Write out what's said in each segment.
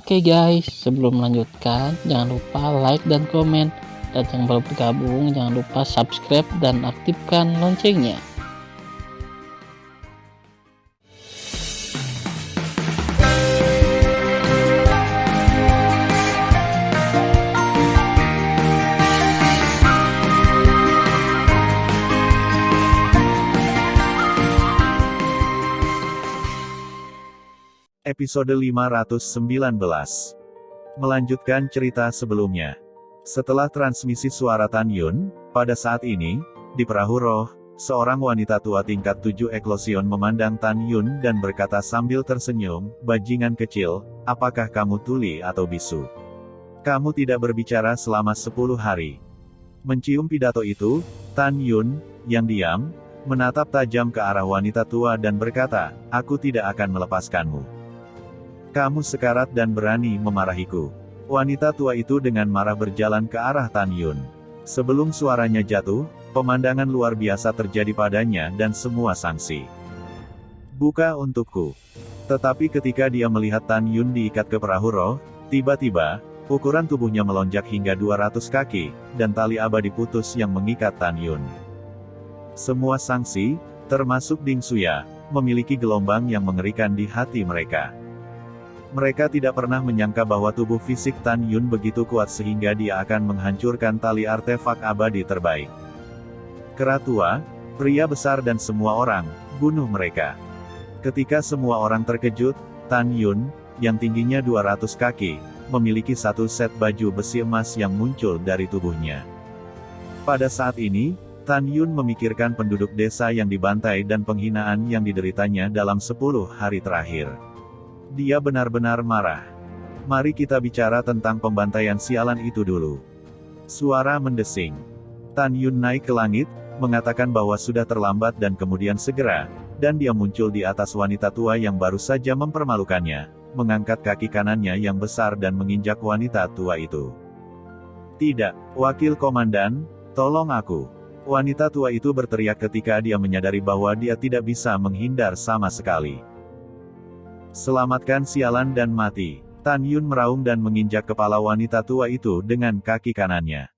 Oke guys, sebelum melanjutkan, jangan lupa like dan komen. Dan yang baru bergabung, jangan lupa subscribe dan aktifkan loncengnya. Episode 519. Melanjutkan cerita sebelumnya. Setelah transmisi suara Tan Yun, pada saat ini, di perahu roh, seorang wanita tua tingkat 7 eklosion memandang Tan Yun dan berkata sambil tersenyum, "Bajingan kecil, apakah kamu tuli atau bisu? Kamu tidak berbicara selama 10 hari." Mencium pidato itu, Tan Yun, yang diam, menatap tajam ke arah wanita tua dan berkata, "Aku tidak akan melepaskanmu. Kamu sekarat dan berani memarahiku." Wanita tua itu dengan marah berjalan ke arah Tan Yun. Sebelum suaranya jatuh, pemandangan luar biasa terjadi padanya dan semua sangsi. "Buka untukku." Tetapi ketika dia melihat Tan Yun diikat ke perahu roh, tiba-tiba, ukuran tubuhnya melonjak hingga 200 kaki, dan tali abadi putus yang mengikat Tan Yun. Semua sangsi, termasuk Ding Suya, memiliki gelombang yang mengerikan di hati mereka. Mereka tidak pernah menyangka bahwa tubuh fisik Tan Yun begitu kuat sehingga dia akan menghancurkan tali artefak abadi terbaik. Kera tua, pria besar dan semua orang, bunuh mereka. Ketika semua orang terkejut, Tan Yun, yang tingginya 200 kaki, memiliki satu set baju besi emas yang muncul dari tubuhnya. Pada saat ini, Tan Yun memikirkan penduduk desa yang dibantai dan penghinaan yang dideritanya dalam 10 hari terakhir. Dia benar-benar marah. "Mari kita bicara tentang pembantaian sialan itu dulu." Suara mendesing. Tan Yun naik ke langit, mengatakan bahwa sudah terlambat dan kemudian segera, dan dia muncul di atas wanita tua yang baru saja mempermalukannya, mengangkat kaki kanannya yang besar dan menginjak wanita tua itu. "Tidak, Wakil Komandan, tolong aku." Wanita tua itu berteriak ketika dia menyadari bahwa dia tidak bisa menghindar sama sekali. "Selamatkan sialan dan mati." Tan Yun meraung dan menginjak kepala wanita tua itu dengan kaki kanannya.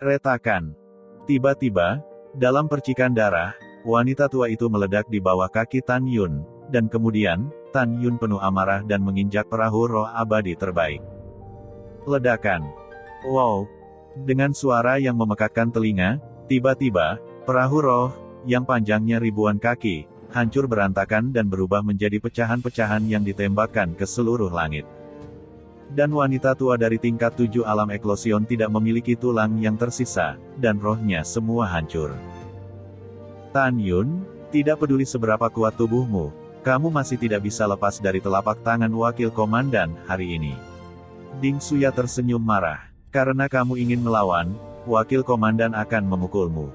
Retakan. Tiba-tiba, dalam percikan darah, wanita tua itu meledak di bawah kaki Tan Yun, dan kemudian, Tan Yun penuh amarah dan menginjak perahu roh abadi terbaik. Ledakan. Wow! Dengan suara yang memekakkan telinga, tiba-tiba, perahu roh, yang panjangnya ribuan kaki, hancur berantakan dan berubah menjadi pecahan-pecahan yang ditembakkan ke seluruh langit. Dan wanita tua dari tingkat 7 alam eklosion tidak memiliki tulang yang tersisa, dan rohnya semua hancur. "Tan Yun, tidak peduli seberapa kuat tubuhmu, kamu masih tidak bisa lepas dari telapak tangan Wakil Komandan hari ini." Ding Suya tersenyum marah. "Karena kamu ingin melawan, Wakil Komandan akan memukulmu."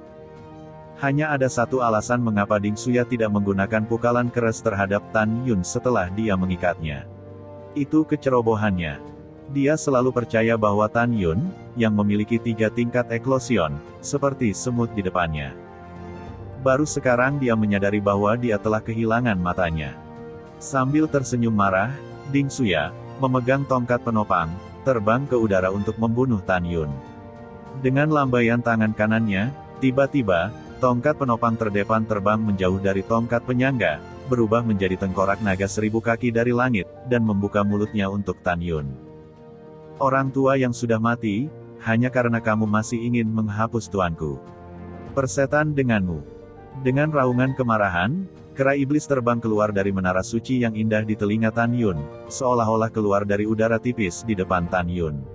Hanya ada satu alasan mengapa Ding Suya tidak menggunakan pukulan keras terhadap Tan Yun setelah dia mengikatnya. Itu kecerobohannya. Dia selalu percaya bahwa Tan Yun, yang memiliki 3 tingkat eklosion, seperti semut di depannya. Baru sekarang dia menyadari bahwa dia telah kehilangan matanya. Sambil tersenyum marah, Ding Suya, memegang tongkat penopang, terbang ke udara untuk membunuh Tan Yun. Dengan lambaian tangan kanannya, tiba-tiba, tongkat penopang terdepan terbang menjauh dari tongkat penyangga, berubah menjadi tengkorak naga 1000 kaki dari langit, dan membuka mulutnya untuk Tan Yun. "Orang tua yang sudah mati, hanya karena kamu masih ingin menghapus tuanku. Persetan denganmu." Dengan raungan kemarahan, kera iblis terbang keluar dari menara suci yang indah di telinga Tan Yun, seolah-olah keluar dari udara tipis di depan Tan Yun.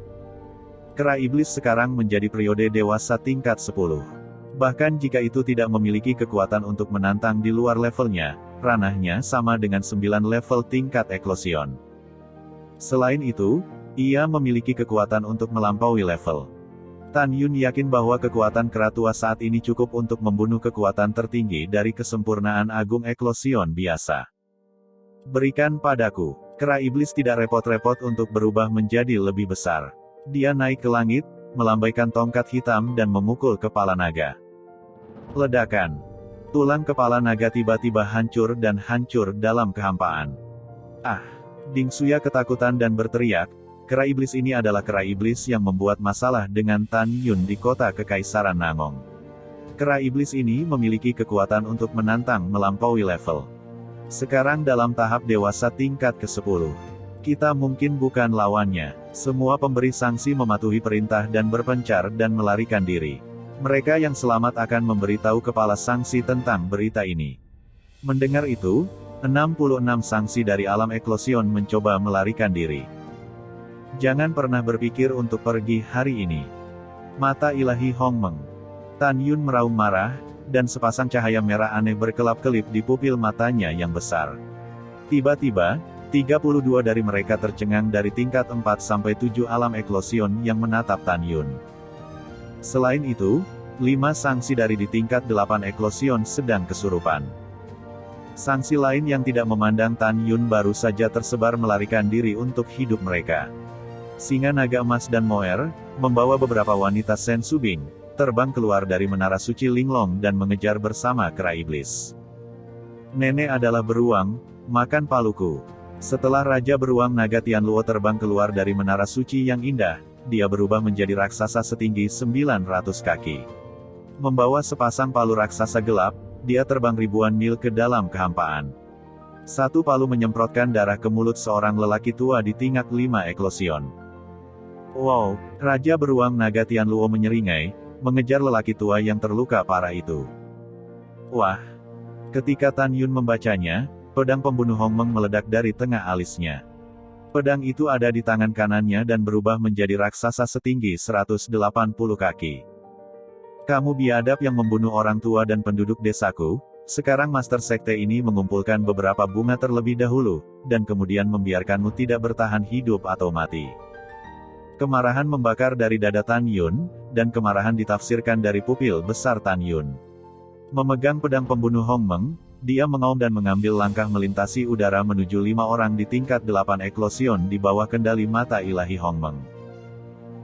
Kera iblis sekarang menjadi periode dewasa tingkat 10. Bahkan jika itu tidak memiliki kekuatan untuk menantang di luar levelnya, ranahnya sama dengan 9 level tingkat eklosion. Selain itu, ia memiliki kekuatan untuk melampaui level. Tan Yun yakin bahwa kekuatan kera tua saat ini cukup untuk membunuh kekuatan tertinggi dari kesempurnaan agung eklosion biasa. "Berikan padaku." Kera iblis tidak repot-repot untuk berubah menjadi lebih besar. Dia naik ke langit, melambaikan tongkat hitam dan memukul kepala naga. Ledakan. Tulang kepala naga tiba-tiba hancur dan hancur dalam kehampaan. "Ah!" Ding Xuya ketakutan dan berteriak, kera iblis ini adalah kera iblis yang membuat masalah dengan Tan Yun di kota Kekaisaran Nangong. Kera iblis ini memiliki kekuatan untuk menantang melampaui level. Sekarang dalam tahap dewasa tingkat ke-10. Kita mungkin bukan lawannya. Semua pemberi sanksi mematuhi perintah dan berpencar dan melarikan diri. Mereka yang selamat akan memberitahu kepala sanksi tentang berita ini. Mendengar itu, 66 sanksi dari alam eklosion mencoba melarikan diri. Jangan pernah berpikir untuk pergi hari ini. Mata ilahi Hongmeng. Tan Yun meraung marah, dan sepasang cahaya merah aneh berkelap-kelip di pupil matanya yang besar. Tiba-tiba, 32 dari mereka tercengang dari tingkat 4-7 alam eklosion yang menatap Tan Yun. Selain itu, 5 sanksi dari di tingkat 8 eklosion sedang kesurupan. Sanksi lain yang tidak memandang Tan Yun baru saja tersebar melarikan diri untuk hidup mereka. Singa naga emas dan Moer, membawa beberapa wanita Sen Subing, terbang keluar dari menara suci Linglong dan mengejar bersama kera iblis. Nenek adalah beruang, makan paluku. Setelah Raja Beruang Naga Tianluo terbang keluar dari menara suci yang indah, dia berubah menjadi raksasa setinggi 900 kaki. Membawa sepasang palu raksasa gelap, dia terbang ribuan mil ke dalam kehampaan. Satu palu menyemprotkan darah ke mulut seorang lelaki tua di tingkat 5 eklosion. Wow, Raja Beruang Naga Tianluo menyeringai, mengejar lelaki tua yang terluka parah itu. Wah! Ketika Tan Yun membacanya, pedang pembunuh Hongmeng meledak dari tengah alisnya. Pedang itu ada di tangan kanannya dan berubah menjadi raksasa setinggi 180 kaki. Kamu biadab yang membunuh orang tua dan penduduk desaku, sekarang Master Sekte ini mengumpulkan beberapa bunga terlebih dahulu, dan kemudian membiarkanmu tidak bertahan hidup atau mati. Kemarahan membakar dari dada Tan Yun, dan kemarahan ditafsirkan dari pupil besar Tan Yun. Memegang pedang pembunuh Hongmeng, dia mengaum dan mengambil langkah melintasi udara menuju 5 orang di tingkat 8 eklosion di bawah kendali mata ilahi Hongmeng.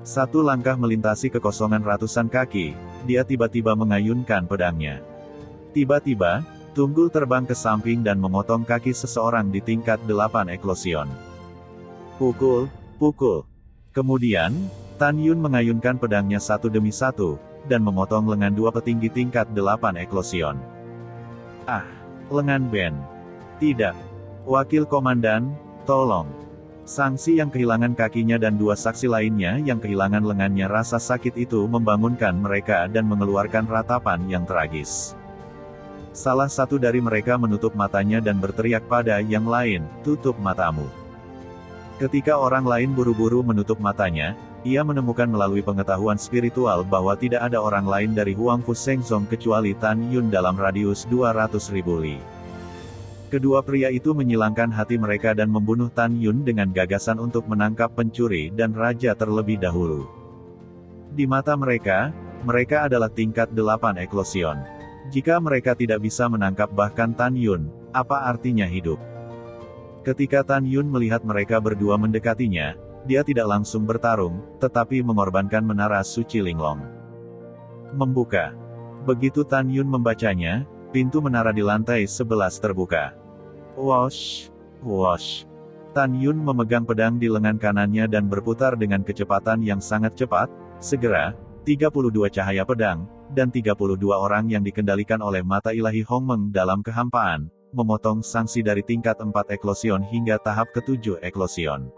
Satu langkah melintasi kekosongan ratusan kaki, dia tiba-tiba mengayunkan pedangnya. Tiba-tiba, tunggul terbang ke samping dan memotong kaki seseorang di tingkat 8 eklosion. Pukul, pukul. Kemudian, Tan Yun mengayunkan pedangnya satu demi satu, dan memotong lengan 2 petinggi tingkat 8 eklosion. Ah, lengan Ben. Tidak. Wakil Komandan, tolong. Sanksi yang kehilangan kakinya dan 2 saksi lainnya yang kehilangan lengannya rasa sakit itu membangunkan mereka dan mengeluarkan ratapan yang tragis. Salah satu dari mereka menutup matanya dan berteriak pada yang lain, tutup matamu. Ketika orang lain buru-buru menutup matanya, ia menemukan melalui pengetahuan spiritual bahwa tidak ada orang lain dari Huangfu Shengzong kecuali Tan Yun dalam radius 200.000 li. Kedua pria itu menyilangkan hati mereka dan membunuh Tan Yun dengan gagasan untuk menangkap pencuri dan raja terlebih dahulu. Di mata mereka, mereka adalah tingkat 8 eklosion. Jika mereka tidak bisa menangkap bahkan Tan Yun, apa artinya hidup? Ketika Tan Yun melihat mereka berdua mendekatinya, dia tidak langsung bertarung, tetapi mengorbankan menara suci Linglong. Membuka. Begitu Tan Yun membacanya, pintu menara di lantai 11 terbuka. Wosh, wosh. Tan Yun memegang pedang di lengan kanannya dan berputar dengan kecepatan yang sangat cepat. Segera, 32 cahaya pedang, dan 32 orang yang dikendalikan oleh mata ilahi Hongmeng dalam kehampaan, memotong sanksi dari tingkat 4 eklosion hingga tahap ke-7 eklosion.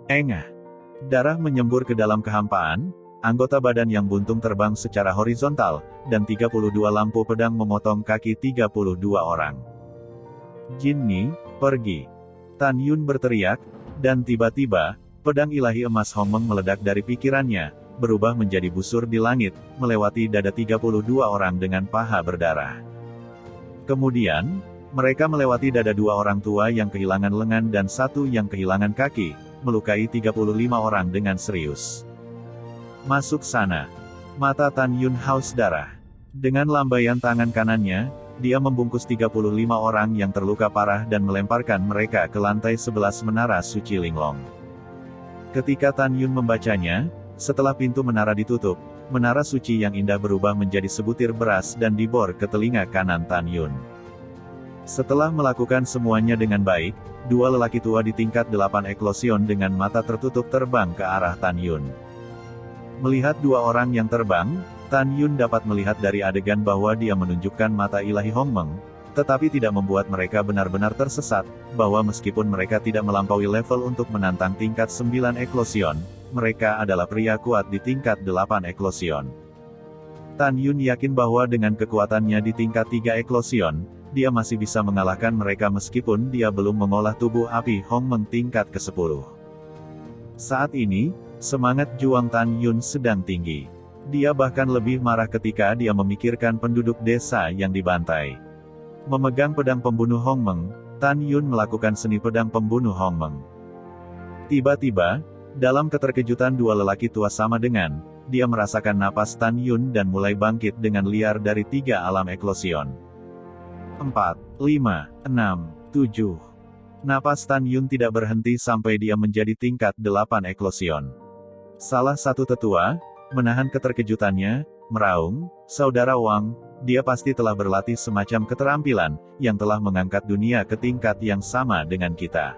Engah. Darah menyembur ke dalam kehampaan, anggota badan yang buntung terbang secara horizontal, dan 32 lampu pedang memotong kaki 32 orang. Jinni, pergi. Tan Yun berteriak, dan tiba-tiba, pedang ilahi emas Hongmeng meledak dari pikirannya, berubah menjadi busur di langit, melewati dada 32 orang dengan paha berdarah. Kemudian, mereka melewati dada 2 orang tua yang kehilangan lengan dan 1 yang kehilangan kaki, melukai 35 orang dengan serius. Masuk sana. Mata Tan Yun haus darah. Dengan lambaian tangan kanannya, dia membungkus 35 orang yang terluka parah dan melemparkan mereka ke lantai 11 menara suci Linglong. Ketika Tan Yun membacanya, setelah pintu menara ditutup, menara suci yang indah berubah menjadi sebutir beras dan dibor ke telinga kanan Tan Yun. Setelah melakukan semuanya dengan baik, dua lelaki tua di tingkat 8 eklosion dengan mata tertutup terbang ke arah Tan Yun. Melihat dua orang yang terbang, Tan Yun dapat melihat dari adegan bahwa dia menunjukkan mata ilahi Hong Meng, tetapi tidak membuat mereka benar-benar tersesat, bahwa meskipun mereka tidak melampaui level untuk menantang tingkat 9 eklosion, mereka adalah pria kuat di tingkat 8 eklosion. Tan Yun yakin bahwa dengan kekuatannya di tingkat 3 eklosion, dia masih bisa mengalahkan mereka meskipun dia belum mengolah tubuh api Hong Meng tingkat ke-10. Saat ini, semangat juang Tan Yun sedang tinggi. Dia bahkan lebih marah ketika dia memikirkan penduduk desa yang dibantai. Memegang pedang pembunuh Hong Meng, Tan Yun melakukan seni pedang pembunuh Hong Meng. Tiba-tiba, dalam keterkejutan dua lelaki tua sama dengan, dia merasakan napas Tan Yun dan mulai bangkit dengan liar dari 3 alam eklosion. 4, 5, 6, 7. Napas Tan Yun tidak berhenti sampai dia menjadi tingkat 8 eklosion. Salah satu tetua menahan keterkejutannya, meraung, "Saudara Wang, dia pasti telah berlatih semacam keterampilan, yang telah mengangkat dunia ke tingkat yang sama dengan kita.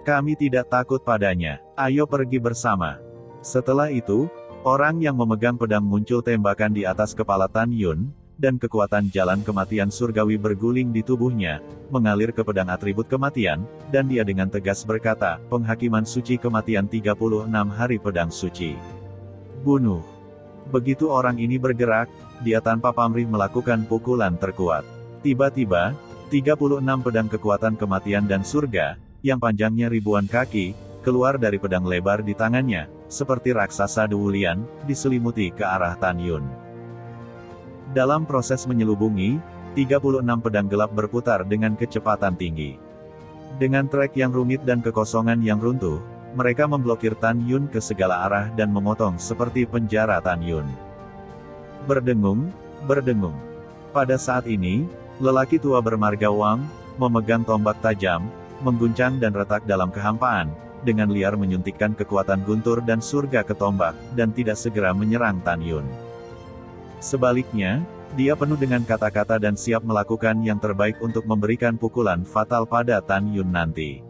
Kami tidak takut padanya, ayo pergi bersama." Setelah itu, orang yang memegang pedang muncul tembakan di atas kepala Tan Yun, dan kekuatan jalan kematian surgawi berguling di tubuhnya, mengalir ke pedang atribut kematian, dan dia dengan tegas berkata, "Penghakiman suci kematian 36 hari pedang suci. Bunuh." Begitu orang ini bergerak, dia tanpa pamrih melakukan pukulan terkuat. Tiba-tiba, 36 pedang kekuatan kematian dan surga, yang panjangnya ribuan kaki, keluar dari pedang lebar di tangannya, seperti raksasa dewulian, diselimuti ke arah Tan Yun. Dalam proses menyelubungi, 36 pedang gelap berputar dengan kecepatan tinggi. Dengan trek yang rumit dan kekosongan yang runtuh, mereka memblokir Tan Yun ke segala arah dan memotong seperti penjara Tan Yun. Berdengung, berdengung. Pada saat ini, lelaki tua bermarga Wang, memegang tombak tajam, mengguncang dan retak dalam kehampaan, dengan liar menyuntikkan kekuatan guntur dan surga ke tombak, dan tidak segera menyerang Tan Yun. Sebaliknya, dia penuh dengan kata-kata dan siap melakukan yang terbaik untuk memberikan pukulan fatal pada Tan Yun nanti.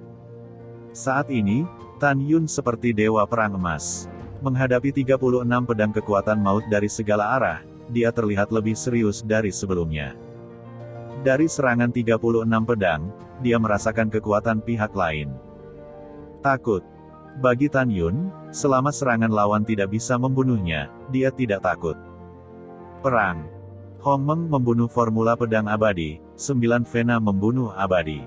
Saat ini, Tan Yun seperti dewa perang emas. Menghadapi 36 pedang kekuatan maut dari segala arah, dia terlihat lebih serius dari sebelumnya. Dari serangan 36 pedang, dia merasakan kekuatan pihak lain. Takut. Bagi Tan Yun, selama serangan lawan tidak bisa membunuhnya, dia tidak takut. Perang. Hong Meng membunuh formula pedang abadi, 9 vena membunuh abadi.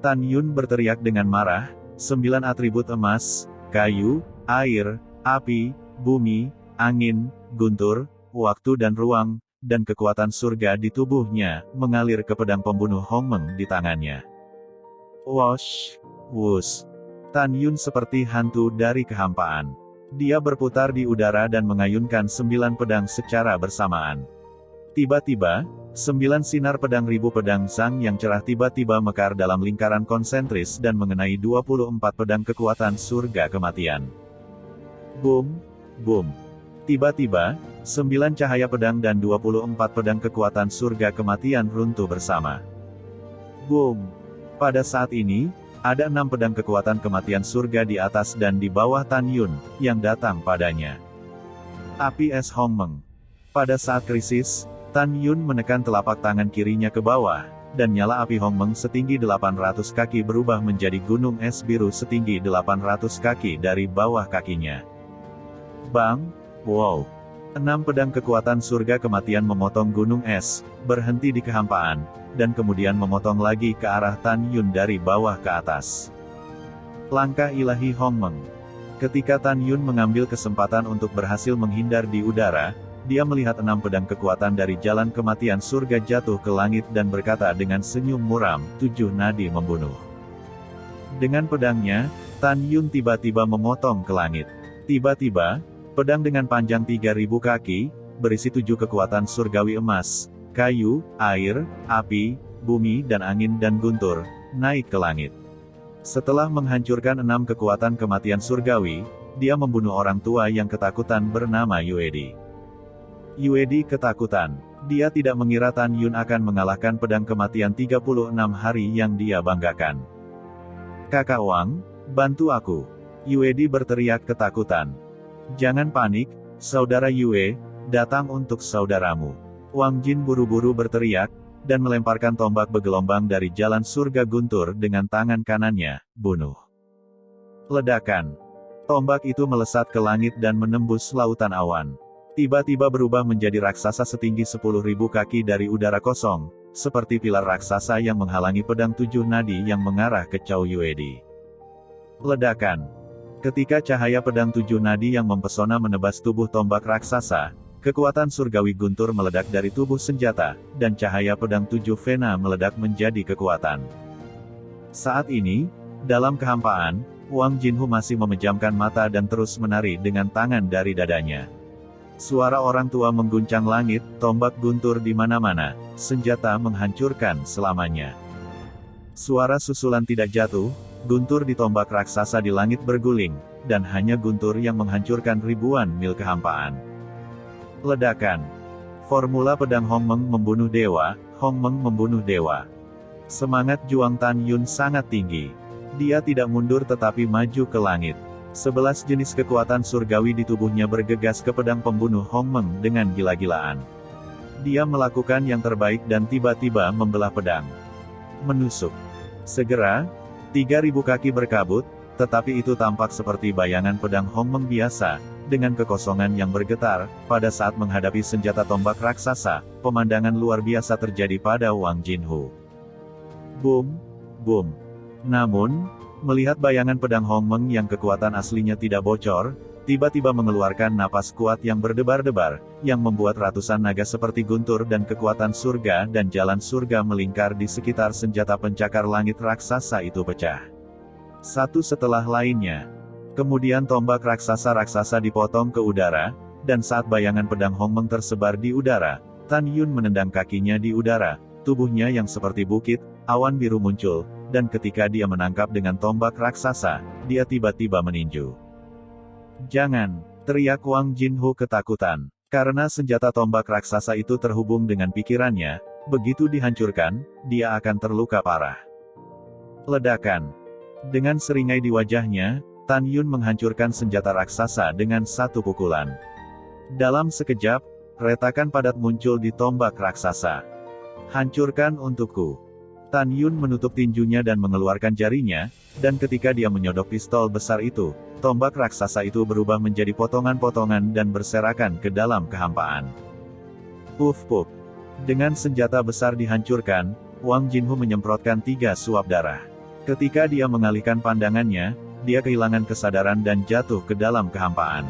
Tan Yun berteriak dengan marah, 9 atribut emas, kayu, air, api, bumi, angin, guntur, waktu dan ruang, dan kekuatan surga di tubuhnya, mengalir ke pedang pembunuh Hong Meng di tangannya. Wosh! Wush! Tan Yun seperti hantu dari kehampaan. Dia berputar di udara dan mengayunkan 9 pedang secara bersamaan. Tiba-tiba, 9 sinar pedang ribu pedang Zhang yang cerah tiba-tiba mekar dalam lingkaran konsentris dan mengenai 24 pedang kekuatan surga kematian. Boom! Boom! Tiba-tiba, 9 cahaya pedang dan 24 pedang kekuatan surga kematian runtuh bersama. Boom! Pada saat ini, ada 6 pedang kekuatan kematian surga di atas dan di bawah Tan Yun, yang datang padanya. Api es Hong Meng. Pada saat krisis, Tan Yun menekan telapak tangan kirinya ke bawah, dan nyala api Hong Meng setinggi 800 kaki berubah menjadi gunung es biru setinggi 800 kaki dari bawah kakinya. Bang! Wow! 6 pedang kekuatan surga kematian memotong gunung es, berhenti di kehampaan, dan kemudian memotong lagi ke arah Tan Yun dari bawah ke atas. Langkah ilahi Hong Meng. Ketika Tan Yun mengambil kesempatan untuk berhasil menghindar di udara, dia melihat 6 pedang kekuatan dari jalan kematian surga jatuh ke langit dan berkata dengan senyum muram, 7 nadi membunuh. Dengan pedangnya, Tan Yun tiba-tiba memotong ke langit. Tiba-tiba, pedang dengan panjang 3000 kaki, berisi 7 kekuatan surgawi emas, kayu, air, api, bumi dan angin dan guntur, naik ke langit. Setelah menghancurkan 6 kekuatan kematian surgawi, dia membunuh orang tua yang ketakutan bernama Yuedi. Yuedi ketakutan. Dia tidak mengira Tan Yun akan mengalahkan pedang kematian 36 hari yang dia banggakan. "Kakak Wang, bantu aku!" Yue Di berteriak ketakutan. "Jangan panik, saudara Yue, datang untuk saudaramu." Wang Jin buru-buru berteriak, dan melemparkan tombak bergelombang dari jalan surga guntur dengan tangan kanannya, "Bunuh!" Ledakan. Tombak itu melesat ke langit dan menembus lautan awan. Tiba-tiba berubah menjadi raksasa setinggi 10.000 kaki dari udara kosong, seperti pilar raksasa yang menghalangi pedang 7 nadi yang mengarah ke Chow Yue Di. Ledakan. Ketika cahaya pedang 7 nadi yang mempesona menebas tubuh tombak raksasa, kekuatan surgawi guntur meledak dari tubuh senjata, dan cahaya pedang 7 vena meledak menjadi kekuatan. Saat ini, dalam kehampaan, Wang Jinhu masih memejamkan mata dan terus menari dengan tangan dari dadanya. Suara orang tua mengguncang langit, tombak guntur di mana-mana, senjata menghancurkan selamanya. Suara susulan tidak jatuh, guntur di tombak raksasa di langit berguling, dan hanya guntur yang menghancurkan ribuan mil kehampaan. Ledakan. Formula pedang Hongmeng membunuh dewa, Hongmeng membunuh dewa. Semangat Juang Tan Yun sangat tinggi. Dia tidak mundur tetapi maju ke langit. 11 jenis kekuatan surgawi di tubuhnya bergegas ke pedang pembunuh Hongmeng dengan gila-gilaan. Dia melakukan yang terbaik dan tiba-tiba membelah pedang. Menusuk. Segera, 3.000 kaki berkabut, tetapi itu tampak seperti bayangan pedang Hongmeng biasa, dengan kekosongan yang bergetar. Pada saat menghadapi senjata tombak raksasa, pemandangan luar biasa terjadi pada Wang Jinhu. Boom, boom. Namun, melihat bayangan pedang Hongmeng yang kekuatan aslinya tidak bocor, tiba-tiba mengeluarkan napas kuat yang berdebar-debar, yang membuat ratusan naga seperti guntur dan kekuatan surga dan jalan surga melingkar di sekitar senjata pencakar langit raksasa itu pecah. Satu setelah lainnya. Kemudian tombak raksasa-raksasa dipotong ke udara, dan saat bayangan pedang Hongmeng tersebar di udara, Tan Yun menendang kakinya di udara, tubuhnya yang seperti bukit, awan biru muncul, dan ketika dia menangkap dengan tombak raksasa, dia tiba-tiba meninju. "Jangan!" teriak Wang Jinhu ketakutan. Karena senjata tombak raksasa itu terhubung dengan pikirannya, begitu dihancurkan, dia akan terluka parah. Ledakan. Dengan seringai di wajahnya, Tan Yun menghancurkan senjata raksasa dengan satu pukulan. Dalam sekejap, retakan padat muncul di tombak raksasa. "Hancurkan untukku." Tan Yun menutup tinjunya dan mengeluarkan jarinya, dan ketika dia menyodok pistol besar itu, tombak raksasa itu berubah menjadi potongan-potongan dan berserakan ke dalam kehampaan. Puf-puf. Dengan senjata besar dihancurkan, Wang Jinhu menyemprotkan 3 suap darah. Ketika dia mengalihkan pandangannya, dia kehilangan kesadaran dan jatuh ke dalam kehampaan.